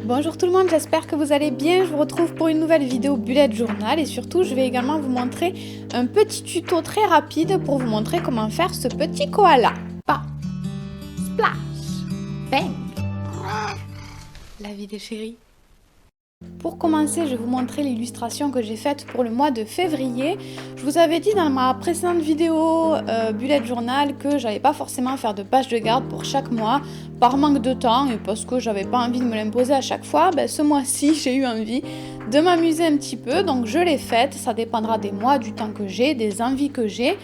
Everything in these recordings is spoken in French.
Bonjour tout le monde, j'espère que vous allez bien. Je vous retrouve pour une nouvelle vidéo bullet journal et surtout je vais également vous montrer un petit tuto très rapide pour vous montrer comment faire ce petit koala. Pas splash, bang, la vie des chéris. Pour commencer, je vais vous montrer l'illustration que j'ai faite pour le mois de février. Je vous avais dit dans ma précédente vidéo bullet journal que j'allais pas forcément faire de page de garde pour chaque mois par manque de temps et parce que j'avais pas envie de me l'imposer à chaque fois. Ce mois-ci, j'ai eu envie de m'amuser un petit peu, donc je l'ai faite. Ça dépendra des mois, du temps que j'ai, des envies que j'ai.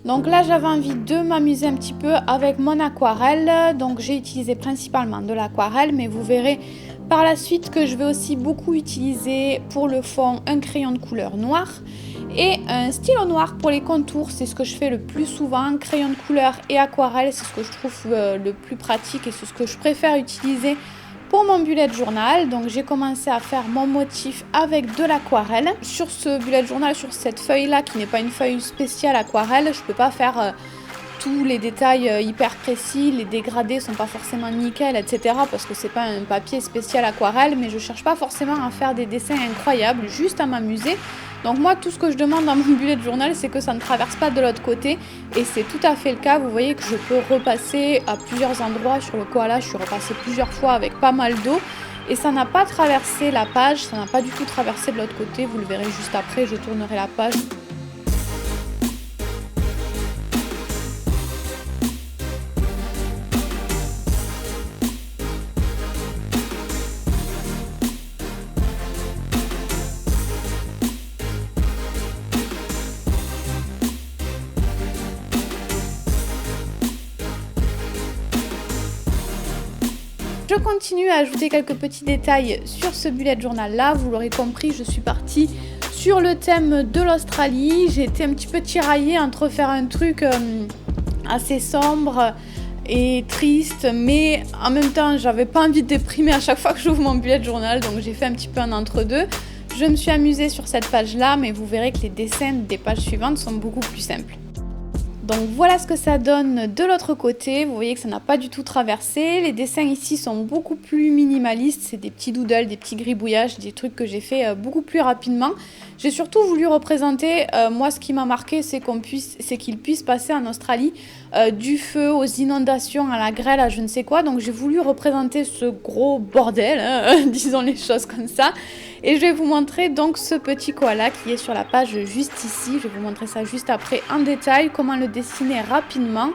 Donc là, j'avais envie de m'amuser un petit peu avec mon aquarelle. Donc j'ai utilisé principalement de l'aquarelle, mais vous verrez par la suite que je vais aussi beaucoup utiliser pour le fond un crayon de couleur noire et un stylo noir pour les contours. C'est ce que je fais le plus souvent, crayon de couleur et aquarelle, c'est ce que je trouve le plus pratique et c'est ce que je préfère utiliser pour mon bullet journal. Donc j'ai commencé à faire mon motif avec de l'aquarelle. Sur ce bullet journal, sur cette feuille là qui n'est pas une feuille spéciale aquarelle, je peux pas faire tous les détails hyper précis, les dégradés sont pas forcément nickel, etc. parce que c'est pas un papier spécial aquarelle, mais je cherche pas forcément à faire des dessins incroyables, juste à m'amuser. Donc moi, tout ce que je demande dans mon bullet journal, c'est que ça ne traverse pas de l'autre côté, et c'est tout à fait le cas. Vous voyez que je peux repasser à plusieurs endroits sur le koala, je suis repassée plusieurs fois avec pas mal d'eau, et ça n'a pas traversé la page, ça n'a pas du tout traversé de l'autre côté, vous le verrez juste après, je tournerai la page. Je continue à ajouter quelques petits détails sur ce bullet journal là, vous l'aurez compris, je suis partie sur le thème de l'Australie. J'ai été un petit peu tiraillée entre faire un truc assez sombre et triste, mais en même temps j'avais pas envie de déprimer à chaque fois que j'ouvre mon bullet journal, donc j'ai fait un petit peu un entre-deux. Je me suis amusée sur cette page là, mais vous verrez que les dessins des pages suivantes sont beaucoup plus simples. Donc voilà ce que ça donne de l'autre côté, vous voyez que ça n'a pas du tout traversé, les dessins ici sont beaucoup plus minimalistes, c'est des petits doodles, des petits gribouillages, des trucs que j'ai fait beaucoup plus rapidement. J'ai surtout voulu représenter, moi ce qui m'a marqué c'est qu'il puisse passer en Australie du feu aux inondations, à la grêle, à je ne sais quoi, donc j'ai voulu représenter ce gros bordel, hein, disons les choses comme ça. Et je vais vous montrer donc ce petit koala qui est sur la page juste ici. Je vais vous montrer ça juste après en détail, comment le dessiner rapidement.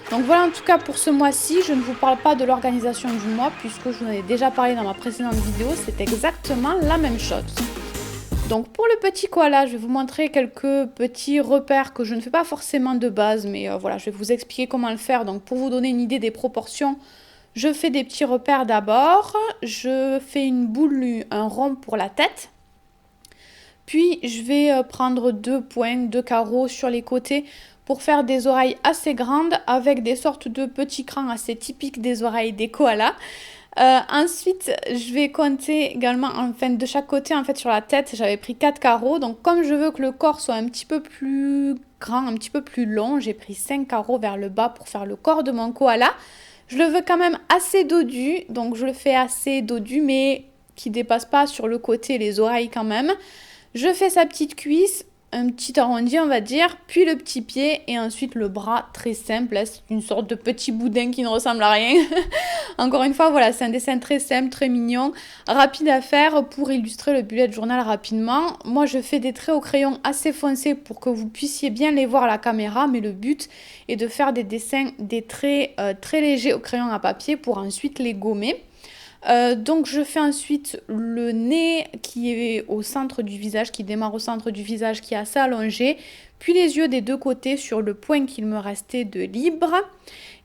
Donc voilà en tout cas pour ce mois-ci. Je ne vous parle pas de l'organisation du mois puisque je vous en ai déjà parlé dans ma précédente vidéo. C'est exactement la même chose. Donc pour le petit koala, je vais vous montrer quelques petits repères que je ne fais pas forcément de base. Mais voilà, je vais vous expliquer comment le faire. Donc pour vous donner une idée des proportions, je fais des petits repères d'abord, je fais une boule, un rond pour la tête, puis je vais prendre deux points, deux carreaux sur les côtés pour faire des oreilles assez grandes avec des sortes de petits crans assez typiques des oreilles des koalas. Ensuite, je vais compter également, enfin de chaque côté en fait sur la tête, j'avais pris 4 carreaux, donc comme je veux que le corps soit un petit peu plus grand, un petit peu plus long, j'ai pris 5 carreaux vers le bas pour faire le corps de mon koala. Je le veux quand même assez dodu, donc je le fais assez dodu, mais qui dépasse pas sur le côté les oreilles quand même. Je fais sa petite cuisse, un petit arrondi on va dire, puis le petit pied et ensuite le bras très simple. C'est une sorte de petit boudin qui ne ressemble à rien. Encore une fois, voilà, c'est un dessin très simple, très mignon, rapide à faire pour illustrer le bullet journal rapidement. Moi, je fais des traits au crayon assez foncés pour que vous puissiez bien les voir à la caméra, mais le but est de faire des dessins, des traits très légers au crayon à papier pour ensuite les gommer. Donc je fais ensuite le nez qui est au centre du visage, qui démarre au centre du visage, qui est assez allongé, puis les yeux des deux côtés sur le point qu'il me restait de libre.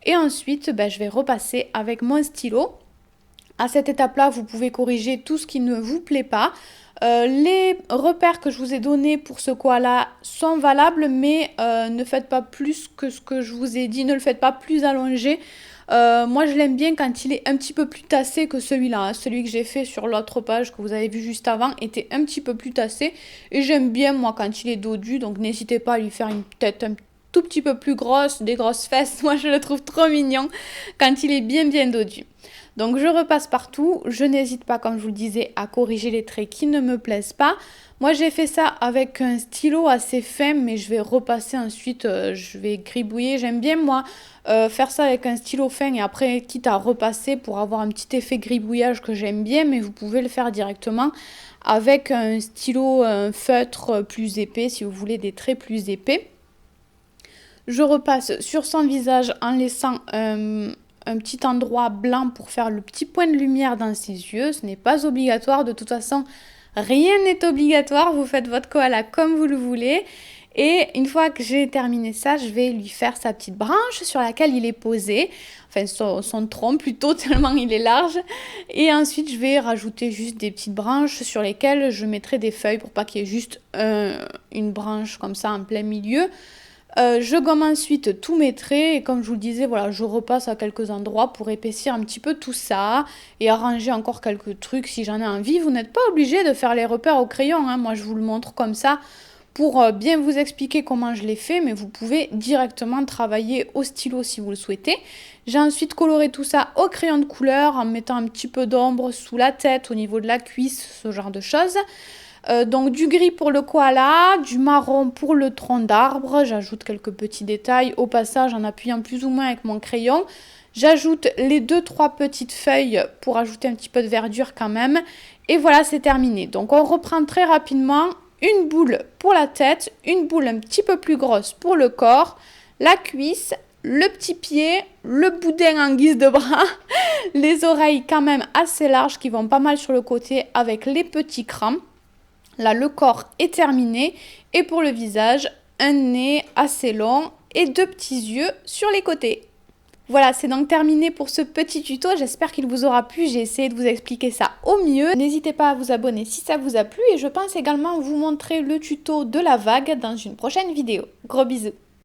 Et ensuite, je vais repasser avec mon stylo. À cette étape-là, vous pouvez corriger tout ce qui ne vous plaît pas. Les repères que je vous ai donnés pour ce koala sont valables, mais ne faites pas plus que ce que je vous ai dit, ne le faites pas plus allongé. Moi je l'aime bien quand il est un petit peu plus tassé que celui-là, hein. Celui que j'ai fait sur l'autre page que vous avez vu juste avant était un petit peu plus tassé et j'aime bien moi quand il est dodu, donc n'hésitez pas à lui faire une tête un tout petit peu plus grosse, des grosses fesses. Moi je le trouve trop mignon quand il est bien dodu. Donc je repasse partout, je n'hésite pas, comme je vous le disais, à corriger les traits qui ne me plaisent pas. Moi j'ai fait ça avec un stylo assez fin, mais je vais repasser ensuite, je vais gribouiller. J'aime bien moi faire ça avec un stylo fin et après quitte à repasser pour avoir un petit effet gribouillage que j'aime bien, mais vous pouvez le faire directement avec un stylo, un feutre plus épais si vous voulez des traits plus épais. Je repasse sur son visage en laissant un petit endroit blanc pour faire le petit point de lumière dans ses yeux. Ce n'est pas obligatoire, de toute façon, rien n'est obligatoire. Vous faites votre koala comme vous le voulez. Et une fois que j'ai terminé ça, je vais lui faire sa petite branche sur laquelle il est posé. Enfin, son tronc plutôt, tellement il est large. Et ensuite, je vais rajouter juste des petites branches sur lesquelles je mettrai des feuilles pour pas qu'il y ait juste une branche comme ça en plein milieu. Je gomme ensuite tous mes traits et comme je vous le disais, voilà, je repasse à quelques endroits pour épaissir un petit peu tout ça et arranger encore quelques trucs si j'en ai envie. Vous n'êtes pas obligé de faire les repères au crayon, hein. Moi je vous le montre comme ça pour bien vous expliquer comment je l'ai fait, mais vous pouvez directement travailler au stylo si vous le souhaitez. J'ai ensuite coloré tout ça au crayon de couleur en mettant un petit peu d'ombre sous la tête, au niveau de la cuisse, ce genre de choses. Donc du gris pour le koala, du marron pour le tronc d'arbre. J'ajoute quelques petits détails au passage en appuyant plus ou moins avec mon crayon. J'ajoute les 2-3 petites feuilles pour ajouter un petit peu de verdure quand même. Et voilà, c'est terminé. Donc on reprend très rapidement. Une boule pour la tête, une boule un petit peu plus grosse pour le corps, la cuisse, le petit pied, le boudin en guise de bras, les oreilles quand même assez larges qui vont pas mal sur le côté avec les petits crans. Là, le corps est terminé. Et pour le visage, un nez assez long et 2 petits yeux sur les côtés. Voilà, c'est donc terminé pour ce petit tuto. J'espère qu'il vous aura plu. J'ai essayé de vous expliquer ça au mieux. N'hésitez pas à vous abonner si ça vous a plu. Et je pense également vous montrer le tuto de la vague dans une prochaine vidéo. Gros bisous.